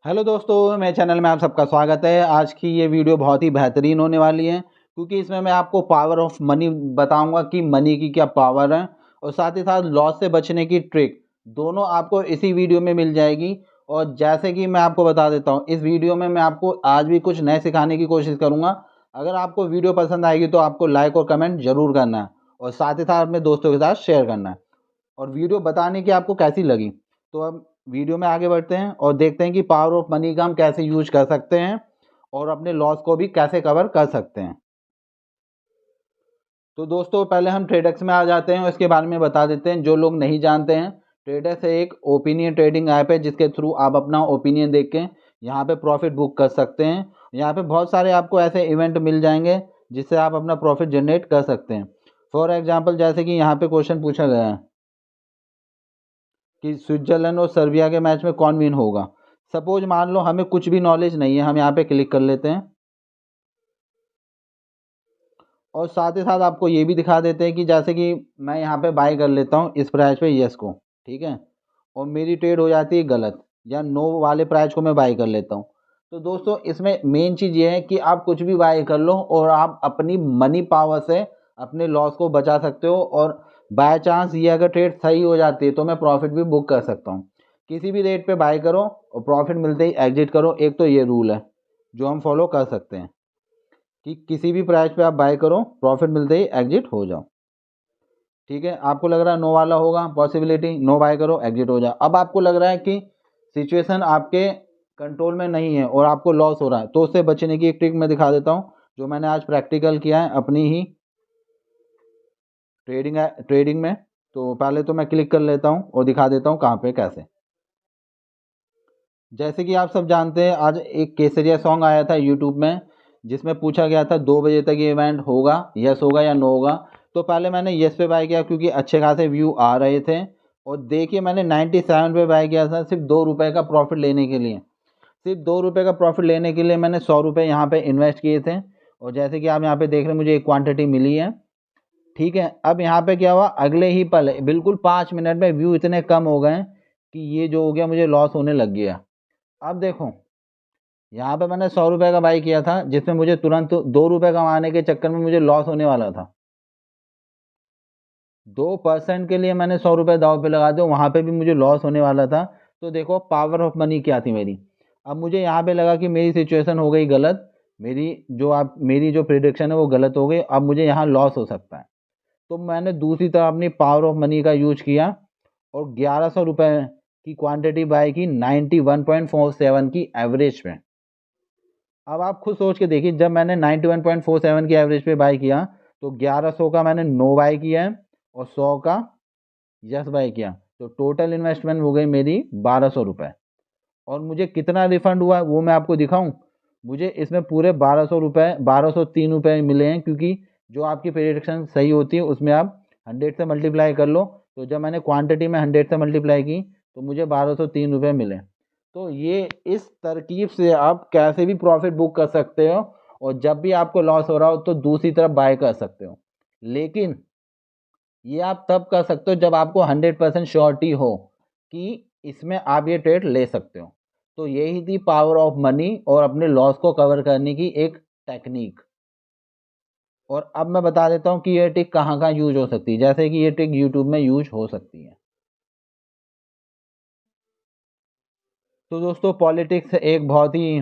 Hello दोस्तों, मेरे channel में आप सबका स्वागत है। आज की ये वीडियो बहुत ही बेहतरीन होने वाली है क्योंकि इसमें मैं आपको पावर ऑफ मनी बताऊंगा कि मनी की क्या पावर है और साथ ही साथ लॉस से बचने की ट्रिक दोनों आपको इसी वीडियो में मिल जाएगी। और जैसे कि मैं आपको बता देता हूँ, इस वीडियो में मैं आपको आज भी कुछ नए सिखाने की कोशिश करूँगा। अगर आपको वीडियो पसंद आएगी तो आपको लाइक और कमेंट ज़रूर करना है और साथ ही साथ अपने दोस्तों के साथ शेयर करना है। और वीडियो बताने की आपको कैसी लगी, तो अब वीडियो में आगे बढ़ते हैं और देखते हैं कि पावर ऑफ मनी का हम कैसे यूज कर सकते हैं और अपने लॉस को भी कैसे कवर कर सकते हैं। तो दोस्तों, पहले हम ट्रेडेक्स में आ जाते हैं और इसके बारे में बता देते हैं जो लोग नहीं जानते हैं। ट्रेडेक्स एक ओपिनियन ट्रेडिंग ऐप है जिसके थ्रू आप अपना ओपिनियन देख के यहाँ पे प्रॉफिट बुक कर सकते हैं। यहाँ पे बहुत सारे आपको ऐसे इवेंट मिल जाएंगे जिससे आप अपना प्रॉफिट जनरेट कर सकते हैं। फॉर एग्जाम्पल, जैसे कि यहाँ पे क्वेश्चन पूछा गया है कि स्विट्जरलैंड और सर्बिया के मैच में कौन विन होगा। सपोज मान लो हमें कुछ भी नॉलेज नहीं है, हम यहाँ पे क्लिक कर लेते हैं और साथ ही साथ आपको ये भी दिखा देते हैं कि जैसे कि मैं यहाँ पे बाय कर लेता हूँ इस प्राइस पे यस को, ठीक है, और मेरी ट्रेड हो जाती है गलत या नो वाले प्राइस को मैं बाय कर लेता हूँ। तो दोस्तों, इसमें मेन चीज़ ये है कि आप कुछ भी बाय कर लो और आप अपनी मनी पावर से अपने लॉस को बचा सकते हो। और बाय चांस ये अगर ट्रेड सही हो जाती है तो मैं प्रॉफिट भी बुक कर सकता हूँ। किसी भी रेट पे बाय करो और प्रॉफिट मिलते ही एग्जिट करो। एक तो ये रूल है जो हम फॉलो कर सकते हैं कि किसी भी प्राइस पे आप बाय करो, प्रॉफिट मिलते ही एग्जिट हो जाओ। ठीक है, आपको लग रहा है नो वाला होगा पॉसिबिलिटी, नो बाय करो एग्जिट हो जाओ। अब आपको लग रहा है कि सिचुएशन आपके कंट्रोल में नहीं है और आपको लॉस हो रहा है, तो उससे बचने की एक ट्रिक मैं दिखा देता हूँ जो मैंने आज प्रैक्टिकल किया है अपनी ही ट्रेडिंग में। तो पहले तो मैं क्लिक कर लेता हूँ और दिखा देता हूँ कहाँ पे कैसे। जैसे कि आप सब जानते हैं, आज एक केसरिया सॉन्ग आया था यूट्यूब में जिसमें पूछा गया था 2 बजे तक ये इवेंट होगा, यस होगा या नो होगा। तो पहले मैंने यस पे बाय किया क्योंकि अच्छे खासे व्यू आ रहे थे। और देखिए, मैंने 97 पे बाय किया था सिर्फ 2 रुपये का प्रॉफिट लेने के लिए। सिर्फ 2 रुपये का प्रॉफिट लेने के लिए मैंने 100 रुपये यहाँ पे इन्वेस्ट किए थे। और जैसे कि आप यहाँ पे देख रहे हैं, मुझे एक क्वांटिटी मिली है। ठीक है, अब यहाँ पे क्या हुआ, अगले ही पल बिल्कुल 5 मिनट में व्यू इतने कम हो गए कि ये जो हो गया, मुझे लॉस होने लग गया। अब देखो, यहाँ पे मैंने 100 रुपये का बाई किया था जिसमें मुझे तुरंत 2 रुपये कमाने के चक्कर में मुझे लॉस होने वाला था। 2% के लिए मैंने 100 रुपये दाव पे लगा दिया, वहाँ पे भी मुझे लॉस होने वाला था। तो देखो पावर ऑफ मनी क्या थी मेरी। अब मुझे यहाँ पे लगा कि मेरी सिचुएशन हो गई गलत, मेरी जो प्रिडिक्शन है वो गलत हो गई, अब मुझे यहाँ लॉस हो सकता है। तो मैंने दूसरी तरफ अपनी पावर ऑफ मनी का यूज किया और 1100 रुपये की क्वांटिटी बाय की 91.47 की एवरेज पे। अब आप खुद सोच के देखिए, जब मैंने 91.47 की एवरेज पे बाय किया तो 1100 का मैंने नो बाय किया है और 100 का यस बाय किया, तो टोटल इन्वेस्टमेंट हो गई मेरी 1200 रुपये। और मुझे कितना रिफंड हुआ वो मैं आपको दिखाऊं। मुझे इसमें पूरे 1200 रुपये 1203 रुपये मिले हैं क्योंकि जो आपकी प्रेडिक्शन सही होती है उसमें आप 100 से मल्टीप्लाई कर लो। तो जब मैंने क्वांटिटी में 100 से मल्टीप्लाई की तो मुझे 1203 रुपये मिले। तो ये इस तरकीब से आप कैसे भी प्रॉफिट बुक कर सकते हो और जब भी आपको लॉस हो रहा हो तो दूसरी तरफ बाय कर सकते हो। लेकिन ये आप तब कर सकते हो जब आपको 100% श्योरिटी हो कि इसमें आप ये ट्रेड ले सकते हो। तो यही थी पावर ऑफ मनी और अपने लॉस को कवर करने की एक टेक्निक। और अब मैं बता देता हूँ कि ये ट्रिक कहाँ कहाँ यूज हो सकती है। जैसे कि ये ट्रिक यूट्यूब में यूज हो सकती है। तो दोस्तों, पॉलिटिक्स एक बहुत ही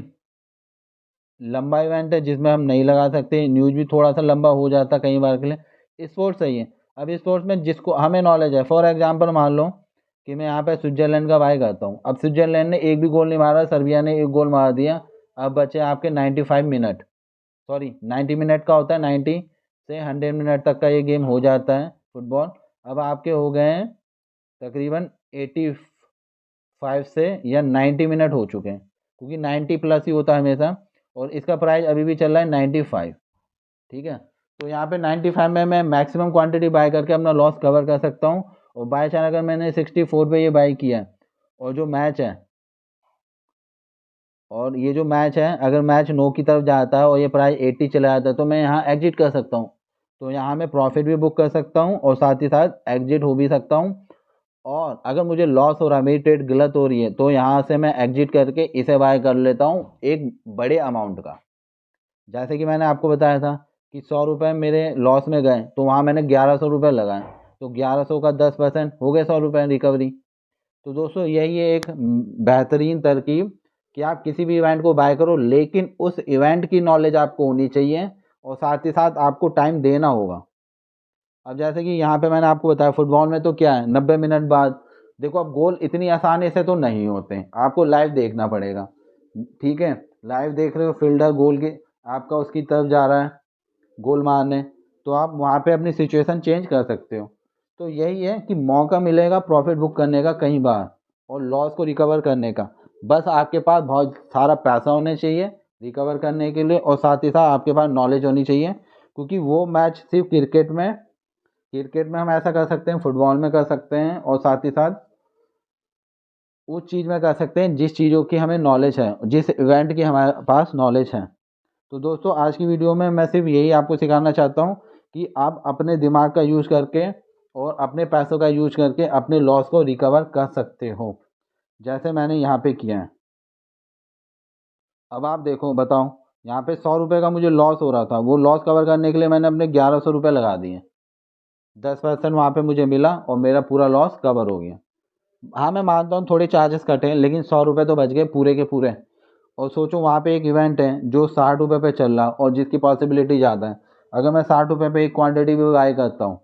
लंबा इवेंट है जिसमें हम नहीं लगा सकते, न्यूज़ भी थोड़ा सा लंबा हो जाता कई बार के लिए। स्पोर्ट्स सही है। अब स्पोर्ट्स में जिसको हमें नॉलेज है, फॉर एग्जांपल मान लो कि मैं यहाँ पे स्विट्जरलैंड का बाय करता हूँ। अब स्विट्जरलैंड ने एक भी गोल नहीं मारा, सर्बिया ने एक गोल मार दिया। अब बचे आपके 95 मिनट, सॉरी 90 मिनट का होता है, 90 से 100 मिनट तक का ये गेम हो जाता है फुटबॉल। अब आपके हो गए हैं तकरीबन 85 से या 90 मिनट हो चुके हैं क्योंकि 90 प्लस ही होता है हमेशा। और इसका प्राइस अभी भी चल रहा है 95। ठीक है, तो यहाँ पे 95 में मैं मैक्सिमम क्वांटिटी बाय करके अपना लॉस कवर कर सकता हूँ। और बाय चांस अगर मैंने 64 पे ये बाय किया है और जो मैच है अगर मैच नो की तरफ जाता है और ये प्राइस 80 चला जाता है तो मैं यहाँ एग्जिट कर सकता हूँ। तो यहाँ मैं प्रॉफिट भी बुक कर सकता हूँ और साथ ही साथ एग्जिट हो भी सकता हूँ। और अगर मुझे लॉस हो रहा है, मेरी ट्रेड गलत हो रही है, तो यहाँ से मैं एग्जिट करके इसे बाय कर लेता हूँ एक बड़े अमाउंट का। जैसे कि मैंने आपको बताया था कि 100 रुपये मेरे लॉस में गए, तो वहाँ मैंने 1100 रुपये लगाए, तो 1100 का 10% हो गए 100 रुपये रिकवरी। तो दोस्तों यही है एक बेहतरीन तरकीब कि आप किसी भी इवेंट को बाय करो, लेकिन उस इवेंट की नॉलेज आपको होनी चाहिए और साथ ही साथ आपको टाइम देना होगा। अब जैसे कि यहाँ पे मैंने आपको बताया, फुटबॉल में तो क्या है, 90 मिनट बाद देखो, अब गोल इतनी आसानी से तो नहीं होते हैं, आपको लाइव देखना पड़ेगा। ठीक है, लाइव देख रहे हो, फील्डर गोल के आपका उसकी तरफ जा रहा है गोल मारने, तो आप वहाँ पे अपनी सिचुएशन चेंज कर सकते हो। तो यही है कि मौका मिलेगा प्रॉफिट बुक करने का कई बार और लॉस को रिकवर करने का। बस आपके पास बहुत सारा पैसा होना चाहिए रिकवर करने के लिए, और साथ ही साथ आपके पास नॉलेज होनी चाहिए, क्योंकि वो मैच सिर्फ क्रिकेट में हम ऐसा कर सकते हैं, फुटबॉल में कर सकते हैं, और साथ ही साथ उस चीज़ में कर सकते हैं जिस चीज़ों की हमें नॉलेज है, जिस इवेंट की हमारे पास नॉलेज है। तो दोस्तों आज की वीडियो में मैं सिर्फ यही आपको सिखाना चाहता हूँ कि आप अपने दिमाग का यूज़ करके और अपने पैसों का यूज़ करके अपने लॉस को रिकवर कर सकते हो, जैसे मैंने यहाँ पे किया है। अब आप देखो, बताओ, यहाँ पे 100 रुपये का मुझे लॉस हो रहा था, वो लॉस कवर करने के लिए मैंने अपने 1100 रुपये लगा दिए, 10% वहाँ पे मुझे मिला और मेरा पूरा लॉस कवर हो गया। हाँ मैं मानता हूँ थोड़े चार्जेस कटे, लेकिन 100 रुपये तो बच गए पूरे के पूरे। और सोचो वहाँ पे एक इवेंट है जो 60 रुपये पे चल रहा और जिसकी पॉसिबिलिटी ज़्यादा है। अगर मैं 60 रुपये पे एक क्वांटिटी भी बाय करता हूँ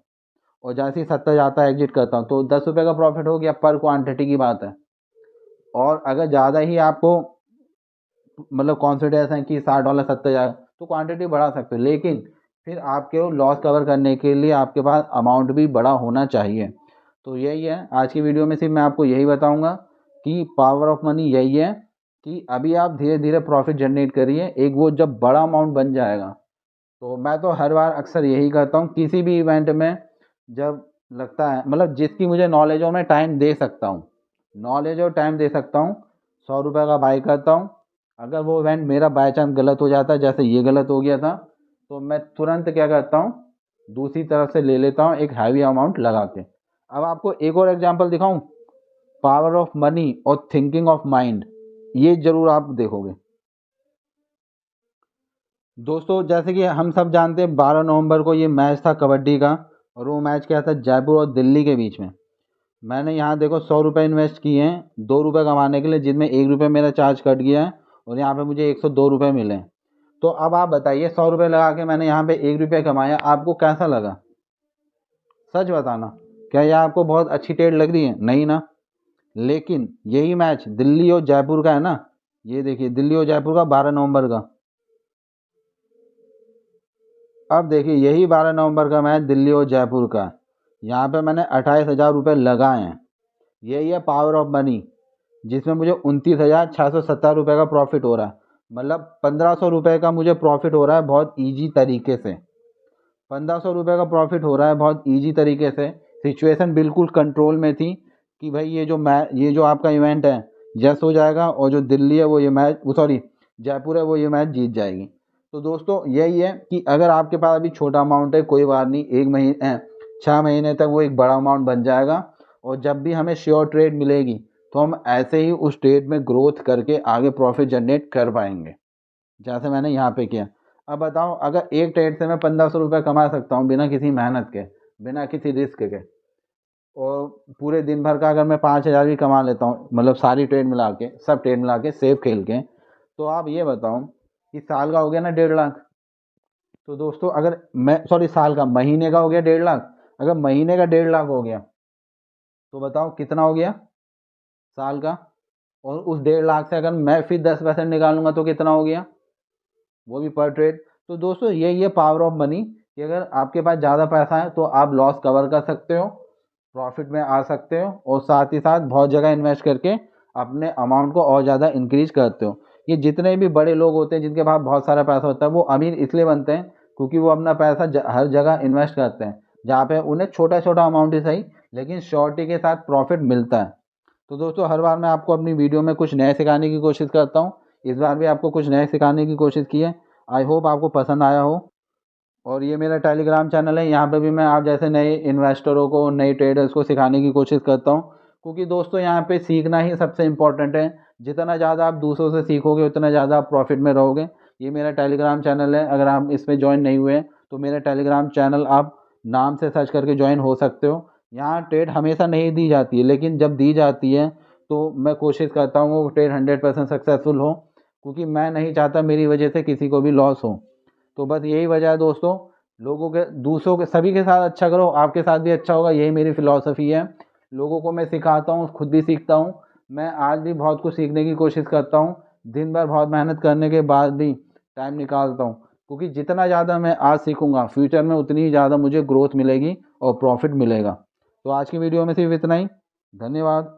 और जैसे ही 70 जाता है एग्जिट करता हूँ, तो 10 रुपये का प्रॉफिट हो गया पर क्वांटिटी की बात है। और अगर ज़्यादा ही आपको मतलब कॉन्फिडेंस है कि 60 डॉलर 70 जाएगा, तो क्वांटिटी बढ़ा सकते हो, लेकिन फिर आपके लॉस कवर करने के लिए आपके पास अमाउंट भी बड़ा होना चाहिए। तो यही है आज की वीडियो में, सिर्फ मैं आपको यही बताऊंगा कि पावर ऑफ मनी यही है कि अभी आप धीरे धीरे प्रॉफिट जनरेट करिए, एक वो जब बड़ा अमाउंट बन जाएगा। तो मैं तो हर बार अक्सर यही करता हूँ किसी भी इवेंट में, जब लगता है मतलब जिसकी मुझे नॉलेज हो, मैं टाइम दे सकता हूँ, नॉलेज और टाइम दे सकता हूँ, 100 रुपये का बाई करता हूँ। अगर वो इवेंट मेरा बाय चांस गलत हो जाता है, जैसे ये गलत हो गया था, तो मैं तुरंत क्या करता हूँ, दूसरी तरफ से ले लेता हूँ एक हैवी अमाउंट लगा के। अब आपको एक और एग्जांपल दिखाऊं, पावर ऑफ मनी और थिंकिंग ऑफ माइंड, ये जरूर आप देखोगे। दोस्तों जैसे कि हम सब जानते हैं 12 नवंबर को ये मैच था कबड्डी का, और वो मैच क्या था, जयपुर और दिल्ली के बीच में। मैंने यहाँ देखो 100 रुपये इन्वेस्ट किए हैं 2 रुपये कमाने के लिए, जिनमें 1 रुपये मेरा चार्ज कट गया है और यहाँ पे मुझे 102 रुपये मिले। तो अब आप बताइए, 100 रुपये लगा के मैंने यहाँ पे 1 रुपये कमाया, आपको कैसा लगा? सच बताना, क्या यह आपको बहुत अच्छी ट्रेड लग रही है? नहीं ना। लेकिन यही मैच दिल्ली और जयपुर का है ना, ये देखिए दिल्ली और जयपुर का 12 नवंबर का। अब देखिए यही 12 नवंबर का मैच दिल्ली और जयपुर का, यहाँ पे मैंने 28,000 रुपये लगाए हैं। यही है पावर ऑफ मनी, जिसमें मुझे 29,670 रुपये का प्रॉफिट हो रहा है। मतलब 1,500 रुपये का मुझे प्रॉफिट हो रहा है बहुत ईजी तरीके से। 1,500 रुपये का प्रॉफिट हो रहा है बहुत ईजी तरीके से। सिचुएशन बिल्कुल कंट्रोल में थी कि भाई ये जो आपका इवेंट है यस हो जाएगा, और जो दिल्ली है वो ये मैच, वो सॉरी जयपुर है वो ये मैच जीत जाएगी। तो दोस्तों यही है कि अगर आपके पास अभी छोटा अमाउंट है, कोई बात नहीं, 1 महीने 6 महीने तक वो एक बड़ा अमाउंट बन जाएगा, और जब भी हमें श्योर ट्रेड मिलेगी तो हम ऐसे ही उस ट्रेड में ग्रोथ करके आगे प्रॉफिट जनरेट कर पाएंगे, जैसे मैंने यहाँ पे किया। अब बताओ, अगर एक ट्रेड से मैं 1,500 रुपये कमा सकता हूँ बिना किसी मेहनत के, बिना किसी रिस्क के, और पूरे दिन भर का अगर मैं 5,000 भी कमा लेता हूँ, मतलब सारी ट्रेड मिला के, सब ट्रेड मिला के सेफ खेल के, तो आप ये बताओ कि साल का हो गया ना 1.5 लाख। तो दोस्तों अगर मैं सॉरी साल का, महीने का हो गया 1.5 लाख। अगर महीने का 1.5 लाख हो गया, तो बताओ कितना हो गया साल का। और उस 1.5 लाख से अगर मैं फिर 10% निकालूंगा तो कितना हो गया, वो भी पर ट्रेड। तो दोस्तों यही है पावर ऑफ मनी, कि अगर आपके पास ज़्यादा पैसा है तो आप लॉस कवर कर सकते हो, प्रॉफिट में आ सकते हो, और साथ ही साथ बहुत जगह इन्वेस्ट करके अपने अमाउंट को और ज़्यादा इंक्रीज करते हो। ये जितने भी बड़े लोग होते हैं जिनके पास बहुत सारा पैसा होता है, वो अमीर इसलिए बनते हैं क्योंकि वो अपना पैसा हर जगह इन्वेस्ट करते हैं, जहाँ पे उन्हें छोटा छोटा अमाउंट ही सही, लेकिन श्योरिटी के साथ प्रॉफिट मिलता है। तो दोस्तों हर बार मैं आपको अपनी वीडियो में कुछ नया सिखाने की कोशिश करता हूँ, इस बार भी आपको कुछ नया सिखाने की कोशिश की है। आई होप आपको पसंद आया हो। और ये मेरा टेलीग्राम चैनल है, यहाँ पे भी मैं आप जैसे नए इन्वेस्टरों को, नए ट्रेडर्स को सिखाने की कोशिश करता हूँ। क्योंकि दोस्तों यहाँ पे सीखना ही सबसे इम्पोर्टेंट है। जितना ज़्यादा आप दूसरों से सीखोगे उतना ज़्यादा आप प्रॉफिट में रहोगे। ये मेरा टेलीग्राम चैनल है, अगर आप इसमें ज्वाइन नहीं हुए हैं तो मेरा टेलीग्राम चैनल आप नाम से सर्च करके ज्वाइन हो सकते हो। यहाँ ट्रेड हमेशा नहीं दी जाती है, लेकिन जब दी जाती है तो मैं कोशिश करता हूँ वो ट्रेड 100% सक्सेसफुल हो, क्योंकि मैं नहीं चाहता मेरी वजह से किसी को भी लॉस हो। तो बस यही वजह है दोस्तों, लोगों के, दूसरों के, सभी के साथ अच्छा करो, आपके साथ भी अच्छा होगा, यही मेरी फ़िलॉसफ़ी है। लोगों को मैं सिखाता हूँ, खुद भी सीखता हूँ। मैं आज भी बहुत कुछ सीखने की कोशिश करता हूँ। दिन भर बहुत मेहनत करने के बाद भी टाइम निकालता हूँ, क्योंकि जितना ज़्यादा मैं आज सीखूँगा फ्यूचर में उतनी ही ज़्यादा मुझे ग्रोथ मिलेगी और प्रॉफिट मिलेगा। तो आज की वीडियो में सिर्फ इतना ही। धन्यवाद।